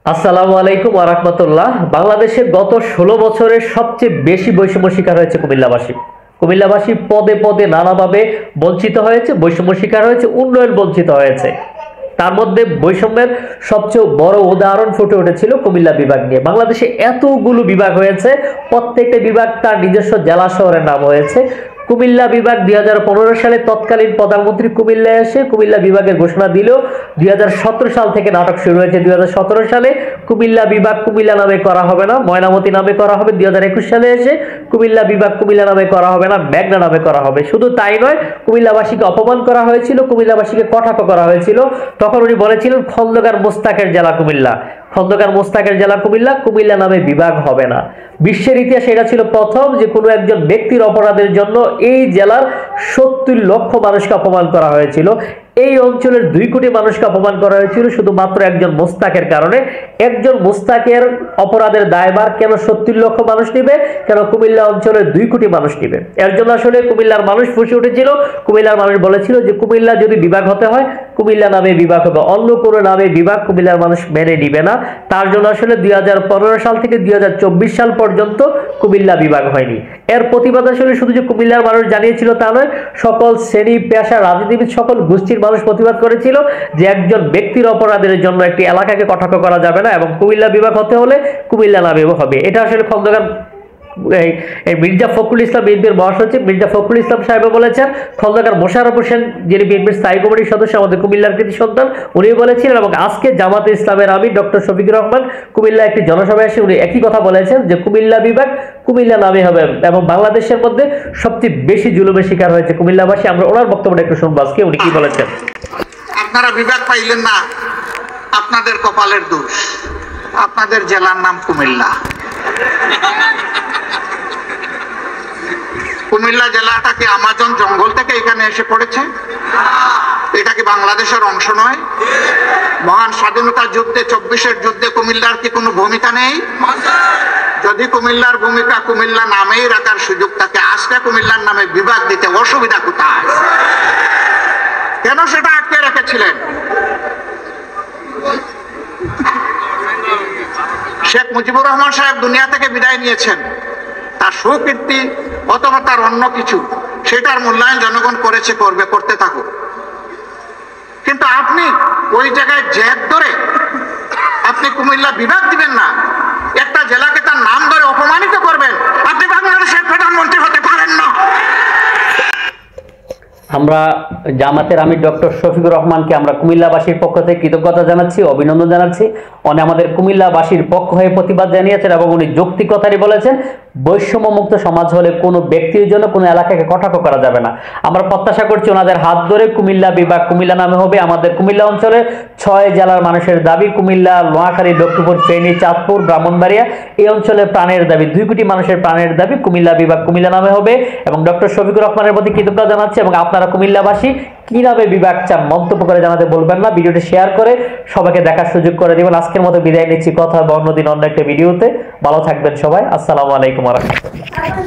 আসসালামু আলাইকুম ওয়া রাহমাতুল্লাহ। বাংলাদেশের গত ১৬ বছরের সবচেয়ে বেশি বৈষম্য শিকার হয়েছে কুমিল্লাবাসী। কুমিল্লাবাসী পদে পদে নানাভাবে বঞ্চিত হয়েছে, বৈষম্য শিকার হয়েছে, উন্নয়ন বঞ্চিত হয়েছে। তার মধ্যে বৈষম্যের সবচেয়ে বড় উদাহরণ ফুটে উঠেছিল কুমিল্লা বিভাগ নিয়ে। বাংলাদেশে এতগুলো বিভাগ হয়েছে, প্রত্যেকটা বিভাগ তার নিজস্ব জেলা শহরের নাম হয়েছে। কুমিল্লা বিভাগ ২০১৫ সালে তৎকালীন প্রধানমন্ত্রী কুমিল্লায় এসে কুমিল্লা বিভাগের ঘোষণা দিল। ২০১৭ সাল থেকে নাটক শুরু হয়েছে। ২০১৭ সালে কুমিল্লা বিভাগ কুমিল্লা নামে করা হবে না, ময়নামতি নামে করা হবে। ২০২১ সালে এসে কুমিল্লা বিভাগ কুমিল্লা নামে করা হবে না, মেঘনা নামে করা হবে। শুধু তাই নয়, কুমিল্লাবাসীকে অপমান করা হয়েছিল, কুমিল্লাবাসীকে কটাক্ষ করা হয়েছিল। তখন উনি বলেছিলেন খন্দকার মোস্তাকের জেলা কুমিল্লা, খন্দকার মোস্তাকের জেলা কুমিল্লা, কুমিল্লা নামে বিভাগ হবে না। বিশ্বের ইতিহাসে এটা ছিল প্রথম যে কোনো একজন ব্যক্তির অপরাধের জন্য এই জেলার ৭০ লক্ষ মানুষকে অপমান করা হয়েছিল। এই অঞ্চলের ২ কোটি মানুষকে অপমান করা হয়েছিল শুধুমাত্র একজন মোস্তাকের কারণে। একজন মোস্তাকের অপরাধের দায়ভার কেন ৭০ লক্ষ মানুষ নিবে, কেন কুমিল্লা অঞ্চলের ২ কোটি মানুষ নিবে? এর জন্য আসলে কুমিল্লার মানুষ ফুঁসে উঠেছিল। কুমিল্লার মানুষ বলেছিল যে কুমিল্লা যদি বিভাগ হতে হয় কুমিল্লা নামে বিভাগ হবে, অন্য কোনো নামে বিভাগ কুমিল্লার মানুষ মেনে নিবে না। তার জন্য আসলে ২০১৫ সাল থেকে ২০২৪ সাল পর্যন্ত কুমিল্লা বিভাগ হয়নি। এর প্রতিবাদ আসলে শুধু যে কুমিল্লার মানুষ জানিয়েছিল তা নয়, সকল শ্রেণী পেশা রাজনীতিবিদ সকল গোষ্ঠীর মানুষ প্রতিবাদ করেছিল যে একজন ব্যক্তির অপরাধের জন্য একটি এলাকাকে কটাক্ষ করা যাবে না এবং কুমিল্লা বিভাগ হতে হলে কুমিল্লা নামে হবে। এটা আসলে খন্দকার মির্জা ফখরুল ইসলাম বিএনপির মহাসচিব মির্জা ফখরুল ইসলাম সাহেব বলেছেন। খন্দকার মোশাররফ হোসেন যিনি বিএনপির স্থায়ী কমিটির সদস্য, আমাদের কুমিল্লার কৃতি সন্তান, উনি বলেছিলেন। এবং আজকে জামাতে ইসলামের আমির ডক্টর শফিকুর রহমান কুমিল্লা একটি জনসভায় এসে উনি একই কথা বলেছেন যে কুমিল্লা বিভাগ কুমিল্লা নামে হবে এবং বাংলাদেশের মধ্যে সবচেয়ে বেশি জুলুমের শিকার হয়েছে কুমিল্লাবাসী। আমরা ওনার বক্তব্যটা একটু শুনবো আজকে উনি কি বলেছেন। আপনারা বিভাগ পাইলেন না, আপনাদের কপালের দোষ। আপনাদের জেলার নাম কুমিল্লা। কুমিল্লা জেলাটা কি আমাজন জঙ্গল থেকে এখানে এসে পড়েছে? এটা কি বাংলাদেশের অংশ নয়? মহান স্বাধীনতা যুদ্ধে ২৪-এর যুদ্ধে কুমিল্লার কি কোনো ভূমিকা নেই? যদি কুমিল্লার ভূমিকা কুমিল্লা নামেই রাখার সুযোগ থাকে, আজকে কুমিল্লার নামে বিভাগ দিতে অসুবিধা কোথায়? কেন সেটা আটকে রেখেছিলেন? শেখ মুজিবুর রহমান সাহেব দুনিয়া থেকে বিদায় নিয়েছেন, তার সুকীর্তি অথবা তার অন্য কিছু, সেটার মূল্যায়ন জনগণ করেছে, করবে, করতে থাকুক। কিন্তু আপনি ওই জায়গায় জেদ ধরে আপনি কুমিল্লা বিভাগ দিবেন না, একটা জেলাকে তার নাম ধরে অপমানিত করবেন, আপনি বাংলাদেশের প্রধানমন্ত্রী হতে পারেন না। আমরা জামাতের আমির ডক্টর শফিকুর রহমানকে আমরা কুমিল্লাবাসীর পক্ষ থেকে কৃতজ্ঞতা জানাচ্ছি, অভিনন্দন জানাচ্ছি। উনি আমাদের কুমিল্লাবাসীর পক্ষ হয়ে প্রতিবাদ জানিয়েছেন এবং উনি যৌক্তিক কথাই বলেছেন, বৈষম্য মুক্ত সমাজ হলে কোনো ব্যক্তির জন্য কোনো এলাকাকে কটাক্ষ করা যাবে না। আমরা প্রত্যাশা করছি ওনাদের হাত ধরে কুমিল্লা বিভাগ কুমিল্লা নামে হবে। আমাদের কুমিল্লা অঞ্চলের ৬ জেলার মানুষের দাবি, কুমিল্লা, নোয়াখালী, লক্ষ্মীপুর, ফেনী, চাঁদপুর, ব্রাহ্মণবাড়িয়া এই অঞ্চলের প্রাণের দাবি, ২ কোটি মানুষের প্রাণের দাবি কুমিল্লা বিভাগ কুমিল্লা নামে হবে। এবং ডক্টর শফিকুর রহমানের প্রতি কৃতজ্ঞতা জানাচ্ছি। এবং আপনারা কুমিল্লাবাসী কি নামে বিভাগ চান মন্তব্য করে জানাতে বলবেন না। ভিডিওটি শেয়ার করে সবাইকে দেখার সুযোগ করে দিবেন। আজকের মতো বিদায় নিচ্ছি, কথা হবে অন্যদিন অন্য একটা ভিডিওতে। ভালো থাকবেন সবাই। আসসালামু আলাইকুম ওয়া রাহমাতুল্লাহ।